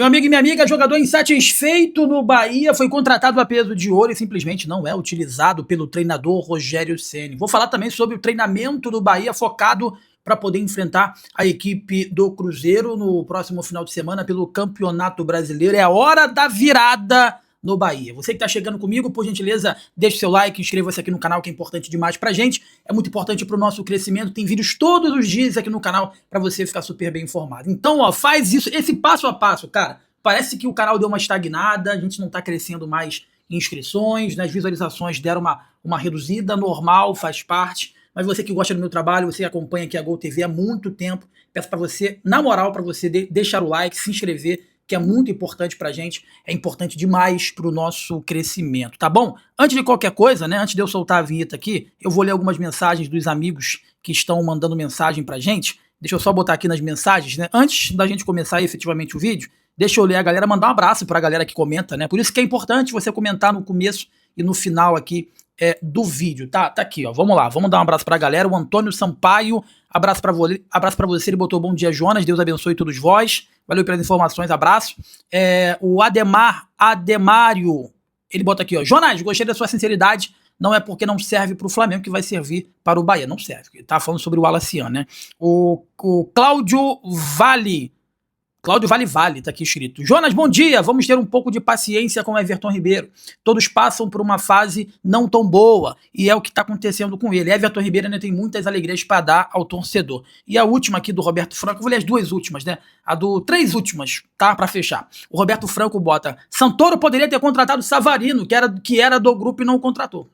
Meu amigo e minha amiga, jogador insatisfeito no Bahia, foi contratado a peso de ouro e simplesmente não é utilizado pelo treinador Rogério Ceni. Vou falar também sobre o treinamento do Bahia focado para poder enfrentar a equipe do Cruzeiro no próximo final de semana pelo Campeonato Brasileiro. É a hora da virada no Bahia. Você que está chegando comigo, por gentileza, deixe seu like, inscreva-se aqui no canal, que é importante demais pra gente. É muito importante pro nosso crescimento. Tem vídeos todos os dias aqui no canal para você ficar super bem informado. Então, ó, faz isso, esse passo a passo, cara. Parece que o canal deu uma estagnada, a gente não tá crescendo mais em inscrições, né? As visualizações deram uma reduzida, normal, faz parte. Mas você que gosta do meu trabalho, você que acompanha aqui a Gol TV há muito tempo, peço para você, na moral, para você deixar o like, se inscrever, que é muito importante pra gente, é importante demais pro nosso crescimento, tá bom? Antes de qualquer coisa, né, antes de eu soltar a vinheta aqui, eu vou ler algumas mensagens dos amigos que estão mandando mensagem pra gente. Deixa eu só botar aqui nas mensagens, né? Antes da gente começar efetivamente o vídeo, deixa eu ler a galera, mandar um abraço pra galera que comenta, né? Por isso que é importante você comentar no começo e no final aqui do vídeo, tá? Tá aqui, ó. Vamos lá, vamos dar um abraço pra galera. O Antônio Sampaio, abraço pra você, ele botou bom dia, Jonas, Deus abençoe todos vós. Valeu pelas informações, abraço. O Ademário, ele bota aqui, ó. Jonas, gostei da sua sinceridade. Não é porque não serve pro Flamengo que vai servir para o Bahia. Não serve. Ele tá falando sobre o Alaciano, né? O Cláudio Vale, tá aqui escrito. Jonas, bom dia, vamos ter um pouco de paciência com o Everton Ribeiro. Todos passam por uma fase não tão boa, e é o que está acontecendo com ele. Everton Ribeiro ainda tem muitas alegrias para dar ao torcedor. E a última aqui do Roberto Franco, vou ler as duas últimas, né? Três últimas, tá? Para fechar. O Roberto Franco bota, Santoro poderia ter contratado Savarino, que era do grupo e não o contratou.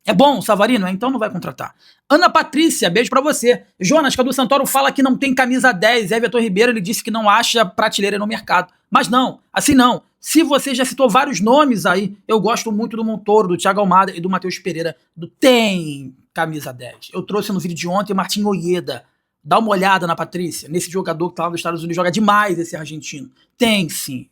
É bom, Savarino? Então não vai contratar. Ana Patrícia, beijo pra você. Jonas, Cadu Santoro fala que não tem camisa 10. Everton Ribeiro, ele disse que não acha prateleira no mercado. Mas não, assim não. Se você já citou vários nomes aí, eu gosto muito do Montoro, do Thiago Almada e do Matheus Pereira. Tem camisa 10. Eu trouxe no vídeo de ontem o Martim Ojeda. Dá uma olhada na Patrícia, nesse jogador que tá lá nos Estados Unidos, joga demais esse argentino. Tem sim.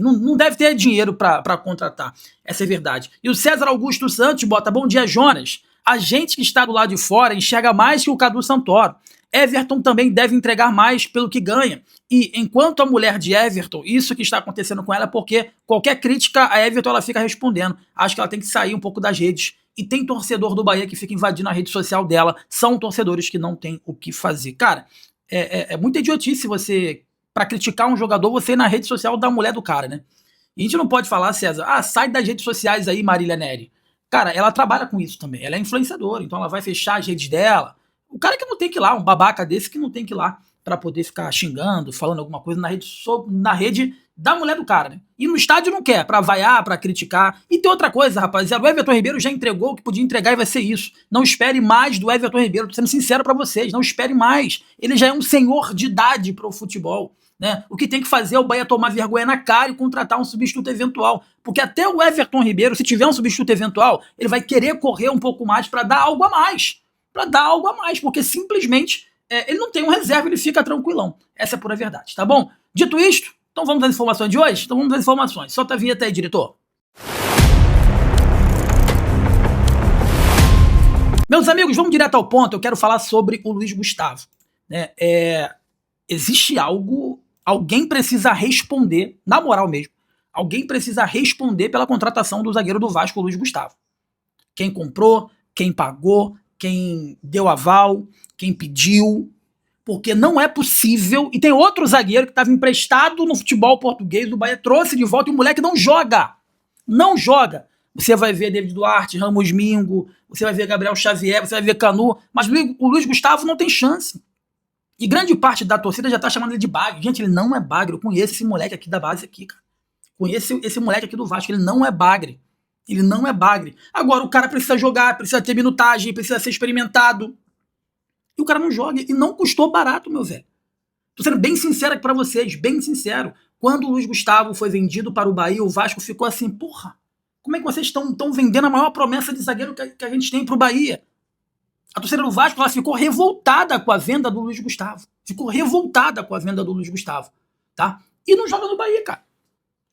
Não deve ter dinheiro para contratar. Essa é verdade. E o César Augusto Santos bota, bom dia, Jonas. A gente que está do lado de fora enxerga mais que o Cadu Santoro. Everton também deve entregar mais pelo que ganha. E enquanto a mulher de Everton, isso que está acontecendo com ela, porque qualquer crítica a Everton ela fica respondendo. Acho que ela tem que sair um pouco das redes. E tem torcedor do Bahia que fica invadindo a rede social dela. São torcedores que não têm o que fazer. Cara, é muita idiotice você... Pra criticar um jogador, você ir na rede social da mulher do cara, né? E a gente não pode falar, César, sai das redes sociais aí, Marília Neri. Cara, ela trabalha com isso também. Ela é influenciadora, então ela vai fechar as redes dela. O cara que não tem que ir lá, um babaca desse que não tem que ir lá pra poder ficar xingando, falando alguma coisa na rede da mulher do cara, né? E no estádio não quer, pra vaiar, pra criticar. E tem outra coisa, rapaziada, o Everton Ribeiro já entregou o que podia entregar e vai ser isso. Não espere mais do Everton Ribeiro, tô sendo sincero pra vocês, não espere mais. Ele já é um senhor de idade pro futebol. Né? O que tem que fazer é o Bahia tomar vergonha na cara e contratar um substituto eventual. Porque até o Everton Ribeiro, se tiver um substituto eventual, ele vai querer correr um pouco mais para dar algo a mais. Porque simplesmente ele não tem um reserva, ele fica tranquilão. Essa é a pura verdade, tá bom? Dito isto, então vamos às informações de hoje? Então vamos às informações. Solta a vinheta aí, diretor. Meus amigos, vamos direto ao ponto. Eu quero falar sobre o Luiz Gustavo. Né? Existe algo... Alguém precisa responder, na moral mesmo, alguém precisa responder pela contratação do zagueiro do Vasco, Luiz Gustavo. Quem comprou, quem pagou, quem deu aval, quem pediu, porque não é possível, e tem outro zagueiro que estava emprestado no futebol português, do Bahia trouxe de volta e o moleque não joga. Não joga. Você vai ver David Duarte, Ramos Mingo, você vai ver Gabriel Xavier, você vai ver Canu, mas o Luiz Gustavo não tem chance. E grande parte da torcida já tá chamando ele de bagre. Gente, ele não é bagre. Eu conheço esse moleque aqui da base aqui, cara. Conheço esse moleque aqui do Vasco. Ele não é bagre. Ele não é bagre. Agora, o cara precisa jogar, precisa ter minutagem, precisa ser experimentado. E o cara não joga. E não custou barato, meu velho. Tô sendo bem sincero aqui pra vocês. Bem sincero. Quando o Luiz Gustavo foi vendido para o Bahia, o Vasco ficou assim, porra, como é que vocês estão vendendo a maior promessa de zagueiro que a gente tem pro Bahia? A torcida do Vasco ela ficou revoltada com a venda do Luiz Gustavo. Tá? E não joga no Bahia, cara.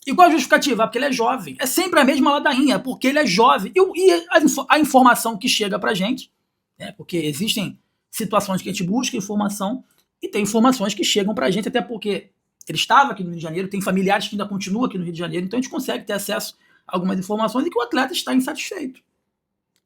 E qual a justificativa? Porque ele é jovem. É sempre a mesma ladainha, porque ele é jovem. E a informação que chega pra gente, né, porque existem situações que a gente busca informação e tem informações que chegam pra gente, até porque Ele estava aqui no Rio de Janeiro, tem familiares que ainda continuam aqui no Rio de Janeiro, então a gente consegue ter acesso a algumas informações e que o atleta está insatisfeito.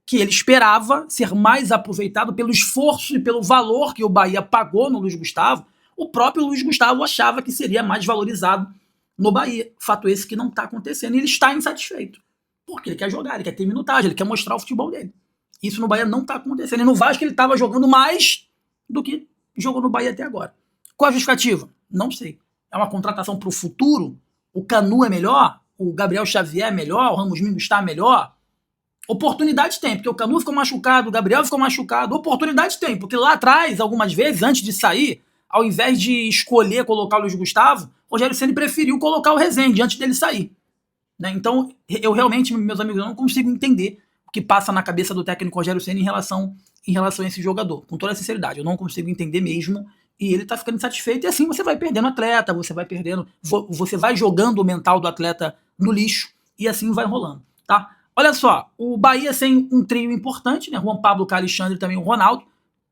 Que ele esperava ser mais aproveitado pelo esforço e pelo valor que o Bahia pagou no Luiz Gustavo. O próprio Luiz Gustavo achava que seria mais valorizado no Bahia. Fato esse que não está acontecendo. E ele está insatisfeito. Porque ele quer jogar, ele quer ter minutagem, ele quer mostrar o futebol dele. Isso no Bahia não está acontecendo. E no Vasco ele estava jogando mais do que jogou no Bahia até agora. Qual a justificativa? Não sei. É uma contratação para o futuro? O Canu é melhor? O Gabriel Xavier é melhor? O Ramos Mingo está melhor? Oportunidade tem, porque o Canu ficou machucado, o Gabriel ficou machucado. Oportunidade tem, porque lá atrás, algumas vezes, antes de sair, ao invés de escolher colocar o Luiz Gustavo, o Rogério Ceni preferiu colocar o Rezende antes dele sair. Né? Então, eu realmente, meus amigos, eu não consigo entender o que passa na cabeça do técnico Rogério Ceni em relação a esse jogador. Com toda a sinceridade, eu não consigo entender mesmo. E ele tá ficando insatisfeito, e assim você vai perdendo o atleta, você vai jogando o mental do atleta no lixo, e assim vai rolando, tá? Olha só, o Bahia sem um trio importante, né? Juan Pablo, Alexandre e também o Ronaldo,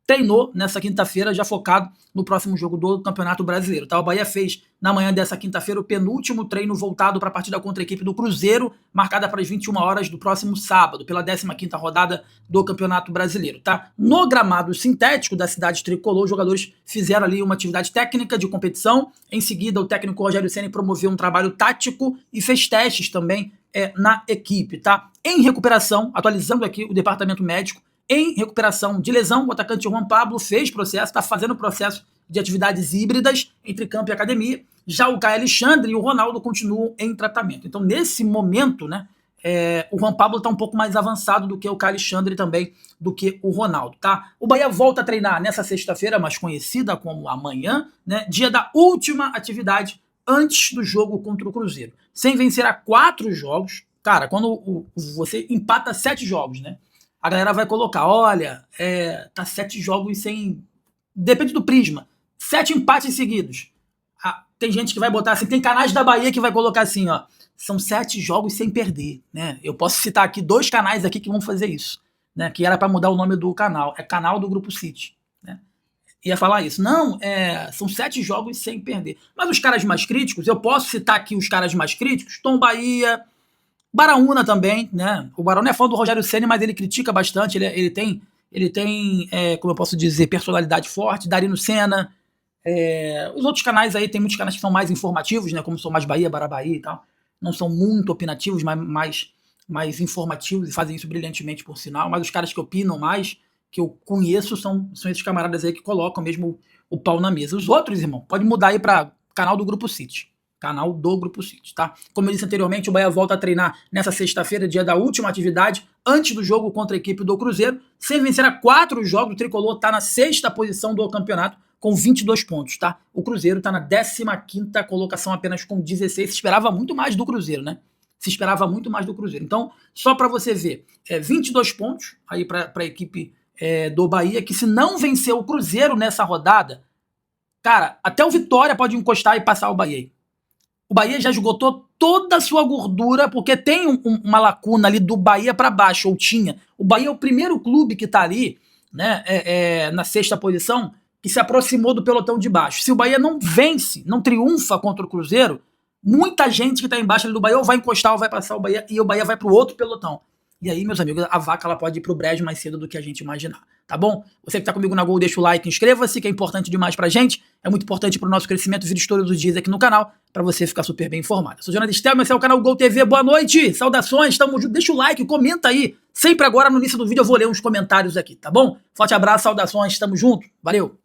treinou nessa quinta-feira, já focado no próximo jogo do Campeonato Brasileiro. Tá? O Bahia fez, na manhã dessa quinta-feira, o penúltimo treino voltado para a partida contra a equipe do Cruzeiro, marcada para as 21 horas do próximo sábado, pela 15ª rodada do Campeonato Brasileiro. Tá? No gramado sintético da cidade tricolor, os jogadores fizeram ali uma atividade técnica de competição. Em seguida, o técnico Rogério Ceni promoveu um trabalho tático e fez testes também na equipe. Tá? Em recuperação, atualizando aqui o departamento médico, em recuperação de lesão, o atacante Juan Pablo fez processo, está fazendo processo de atividades híbridas entre campo e academia. Já o Caio Alexandre e o Ronaldo continuam em tratamento. Então, nesse momento, né, o Juan Pablo está um pouco mais avançado do que o Caio Alexandre também, do que o Ronaldo. Tá? O Bahia volta a treinar nessa sexta-feira, mais conhecida como amanhã, né, dia da última atividade antes do jogo contra o Cruzeiro. Sem vencer a 4 jogos, cara, quando você empata 7 jogos, né? A galera vai colocar, olha, tá 7 jogos sem... Depende do prisma. 7 empates seguidos. Tem gente que vai botar assim, tem canais da Bahia que vai colocar assim, ó, são 7 jogos sem perder, né? Eu posso citar aqui 2 canais aqui que vão fazer isso, né? Que era para mudar o nome do canal. É canal do Grupo City, né? Ia falar isso. Não, são 7 jogos sem perder. Mas os caras mais críticos, eu posso citar aqui os caras mais críticos, Tom Bahia... Baraúna também, né? O Baraúna é fã do Rogério Ceni, mas ele critica bastante, ele tem como eu posso dizer, personalidade forte, Darino Senna, os outros canais aí, tem muitos canais que são mais informativos, né? Como são Mais Bahia, Bahia e tal, não são muito opinativos, mas mais informativos e fazem isso brilhantemente, por sinal, mas os caras que opinam mais, que eu conheço, são esses camaradas aí que colocam mesmo o pau na mesa. Os outros, irmão, pode mudar aí para canal do Grupo City. Canal do Grupo City, tá? Como eu disse anteriormente, o Bahia volta a treinar nessa sexta-feira, dia da última atividade, antes do jogo contra a equipe do Cruzeiro. Sem vencer a 4 jogos, o Tricolor tá na 6ª posição do campeonato, com 22 pontos, tá? O Cruzeiro tá na 15ª colocação, apenas com 16. Se esperava muito mais do Cruzeiro, né? Se esperava muito mais do Cruzeiro. Então, só para você ver, 22 pontos aí para a equipe do Bahia, que se não vencer o Cruzeiro nessa rodada, cara, até o Vitória pode encostar e passar o Bahia aí. O Bahia já esgotou toda a sua gordura, porque tem uma lacuna ali do Bahia para baixo, ou tinha. O Bahia é o primeiro clube que está ali, né, na 6ª posição, que se aproximou do pelotão de baixo. Se o Bahia não vence, não triunfa contra o Cruzeiro, muita gente que está embaixo ali do Bahia ou vai encostar ou vai passar o Bahia, e o Bahia vai para o outro pelotão. E aí, meus amigos, a vaca ela pode ir pro brejo mais cedo do que a gente imaginar, tá bom? Você que tá comigo na Gol, deixa o like, inscreva-se, que é importante demais pra gente, é muito importante pro nosso crescimento, vídeos todos os dias aqui no canal, pra você ficar super bem informado. Eu sou Jonathan Stelman, esse é o canal Gol TV, boa noite, saudações, tamo junto, deixa o like, comenta aí, sempre agora no início do vídeo eu vou ler uns comentários aqui, tá bom? Forte abraço, saudações, tamo junto, valeu!